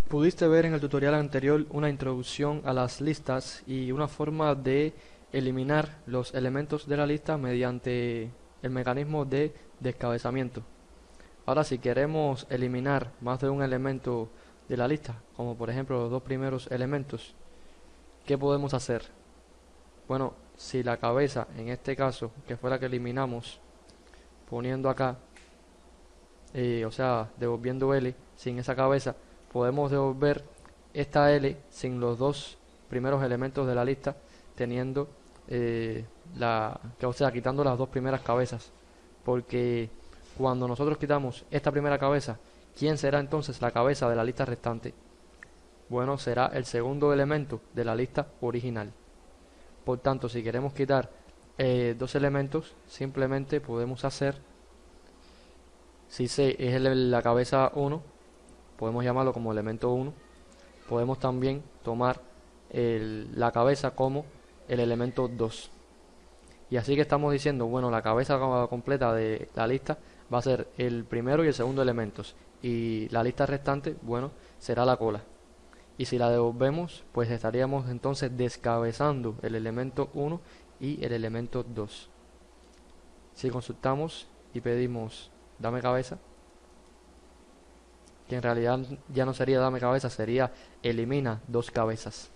Pudiste ver en el tutorial anterior una introducción a las listas y una forma de eliminar los elementos de la lista mediante el mecanismo de descabezamiento. Ahora, si queremos eliminar más de un elemento de la lista, como por ejemplo los dos primeros elementos, ¿qué podemos hacer? Bueno, si la cabeza, en este caso, que fue la que eliminamos, poniendo acá, o sea, devolviendo L sin esa cabeza, podemos devolver esta L sin los dos primeros elementos de la lista, teniendo o sea, quitando las dos primeras cabezas. Porque cuando nosotros quitamos esta primera cabeza, ¿quién será entonces la cabeza de la lista restante? Bueno, será el segundo elemento de la lista original. Por tanto, si queremos quitar dos elementos, simplemente podemos hacer, si C es la cabeza 1, podemos llamarlo como elemento 1. Podemos también tomar la cabeza como el elemento 2. Y así que estamos diciendo, bueno, la cabeza completa de la lista va a ser el primero y el segundo elementos. Y la lista restante, bueno, será la cola. Y si la devolvemos, pues estaríamos entonces descabezando el elemento 1 y el elemento 2. Si consultamos y pedimos dame cabeza, que en realidad ya no sería dame cabeza, sería elimina dos cabezas.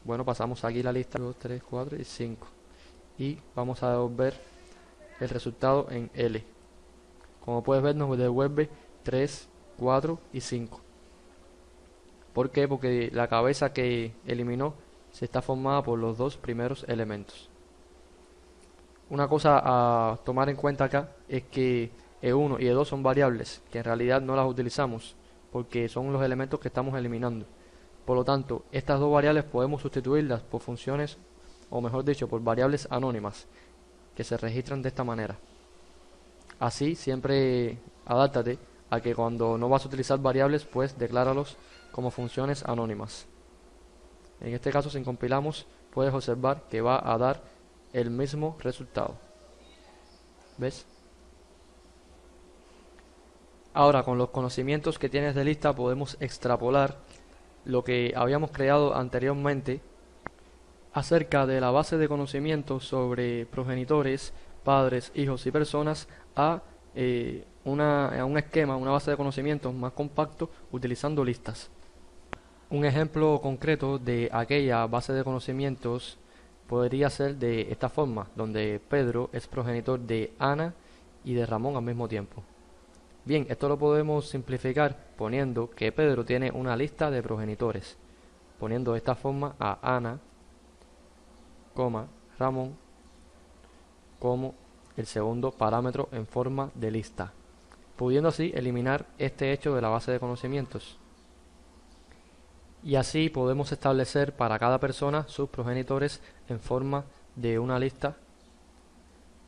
Bueno, pasamos aquí la lista 2, 3, 4 y 5. Y vamos a devolver el resultado en L. Como puedes ver, nos devuelve 3, 4 y 5. ¿Por qué? Porque la cabeza que eliminó se está formada por los dos primeros elementos. Una cosa a tomar en cuenta acá es que E1 y E2 son variables que en realidad no las utilizamos porque son los elementos que estamos eliminando. Por lo tanto, estas dos variables podemos sustituirlas por funciones, o mejor dicho, por variables anónimas que se registran de esta manera. Así, siempre adáptate a que cuando no vas a utilizar variables, pues decláralos como funciones anónimas. En este caso, si compilamos, puedes observar que va a dar el mismo resultado. ¿Ves? Ahora, con los conocimientos que tienes de lista, podemos extrapolar lo que habíamos creado anteriormente acerca de la base de conocimientos sobre progenitores, padres, hijos y personas a un esquema, una base de conocimientos más compacto utilizando listas. Un ejemplo concreto de aquella base de conocimientos podría ser de esta forma, donde Pedro es progenitor de Ana y de Ramón al mismo tiempo. Bien, esto lo podemos simplificar poniendo que Pedro tiene una lista de progenitores, poniendo de esta forma a Ana, Ramón como el segundo parámetro en forma de lista, pudiendo así eliminar este hecho de la base de conocimientos. Y así podemos establecer para cada persona sus progenitores en forma de una lista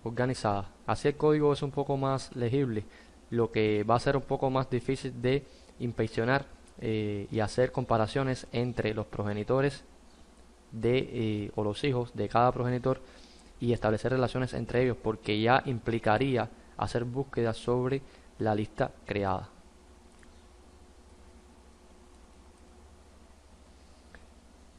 organizada. Así el código es un poco más legible, lo que va a ser un poco más difícil de inspeccionar y hacer comparaciones entre los progenitores o los hijos de cada progenitor y establecer relaciones entre ellos, porque ya implicaría hacer búsquedas sobre la lista creada.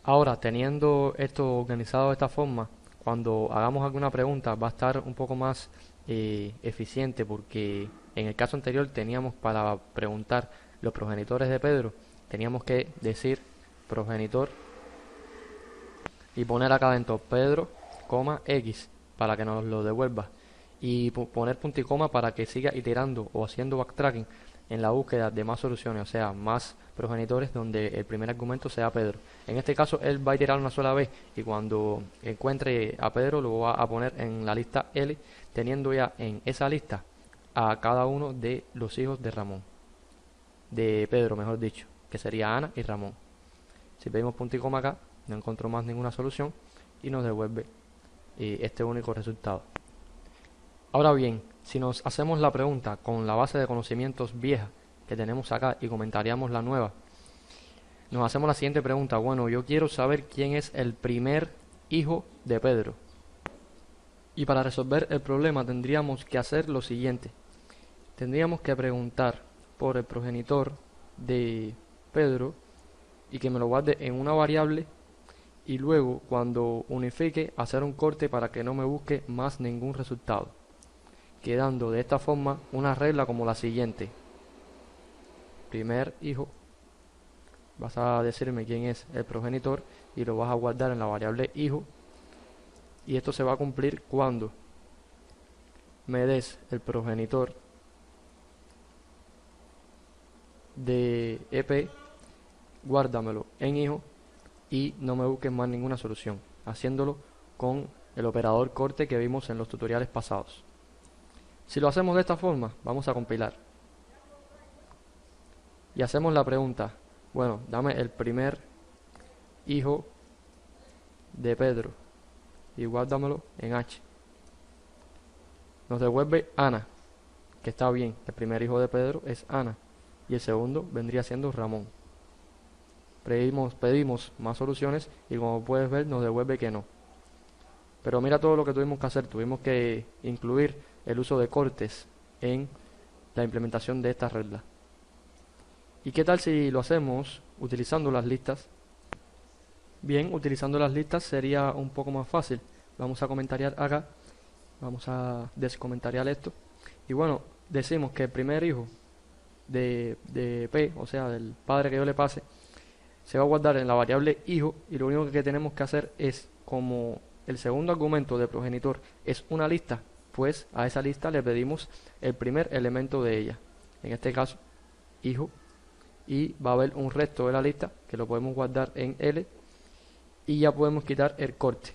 Ahora, teniendo esto organizado de esta forma, cuando hagamos alguna pregunta va a estar un poco más eficiente, porque en el caso anterior teníamos para preguntar los progenitores de Pedro, teníamos que decir progenitor y poner acá dentro Pedro, X para que nos lo devuelva y poner punto y coma para que siga iterando o haciendo backtracking en la búsqueda de más soluciones, o sea, más progenitores donde el primer argumento sea Pedro. En este caso él va a iterar una sola vez y cuando encuentre a Pedro lo va a poner en la lista L, teniendo ya en esa lista a cada uno de los hijos de Ramón, de Pedro mejor dicho, que sería Ana y Ramón. Si pedimos punto y coma acá, no encontró más ninguna solución y nos devuelve este único resultado. Ahora bien, si nos hacemos la pregunta con la base de conocimientos vieja que tenemos acá y comentaríamos la nueva, nos hacemos la siguiente pregunta. Bueno, yo quiero saber quién es el primer hijo de Pedro. Y para resolver el problema tendríamos que hacer lo siguiente. Tendríamos que preguntar por el progenitor de Pedro y que me lo guarde en una variable y luego cuando unifique hacer un corte para que no me busque más ningún resultado, quedando de esta forma una regla como la siguiente. Primer hijo, vas a decirme quién es el progenitor y lo vas a guardar en la variable hijo, y esto se va a cumplir cuando me des el progenitor de EP, guárdamelo en hijo y no me busques más ninguna solución, haciéndolo con el operador corte que vimos en los tutoriales pasados. Si lo hacemos de esta forma, vamos a compilar y hacemos la pregunta, bueno, dame el primer hijo de Pedro y guárdamelo en H. Nos devuelve Ana, que está bien, el primer hijo de Pedro es Ana y el segundo vendría siendo Ramón. Pedimos más soluciones y como puedes ver nos devuelve que no. Pero mira todo lo que tuvimos que hacer, tuvimos que incluir el uso de cortes en la implementación de esta regla. ¿Y qué tal si lo hacemos utilizando las listas? Bien, utilizando las listas sería un poco más fácil. Vamos a comentariar acá, vamos a descomentariar esto. Y bueno, decimos que el primer hijo de P, o sea, del padre que yo le pase, se va a guardar en la variable hijo y lo único que tenemos que hacer es, como el segundo argumento de progenitor es una lista, pues a esa lista le pedimos el primer elemento de ella, en este caso hijo, y va a haber un resto de la lista que lo podemos guardar en L y ya podemos quitar el corte.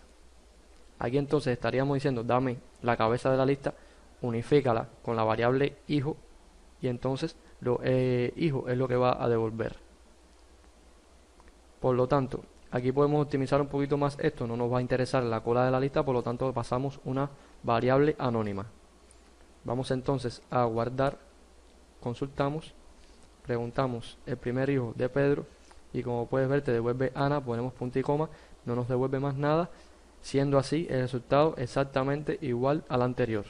Aquí entonces estaríamos diciendo dame la cabeza de la lista, unifícala con la variable hijo y entonces hijo es lo que va a devolver. Por lo tanto, aquí podemos optimizar un poquito más esto, no nos va a interesar la cola de la lista, por lo tanto pasamos una variable anónima. Vamos entonces a guardar, consultamos, preguntamos el primer hijo de Pedro y como puedes ver te devuelve Ana, ponemos punto y coma, no nos devuelve más nada, siendo así el resultado exactamente igual al anterior.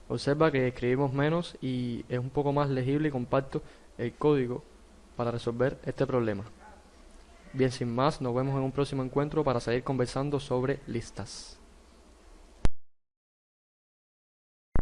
Observa que escribimos menos y es un poco más legible y compacto el código para resolver este problema. Bien, sin más, nos vemos en un próximo encuentro para seguir conversando sobre listas.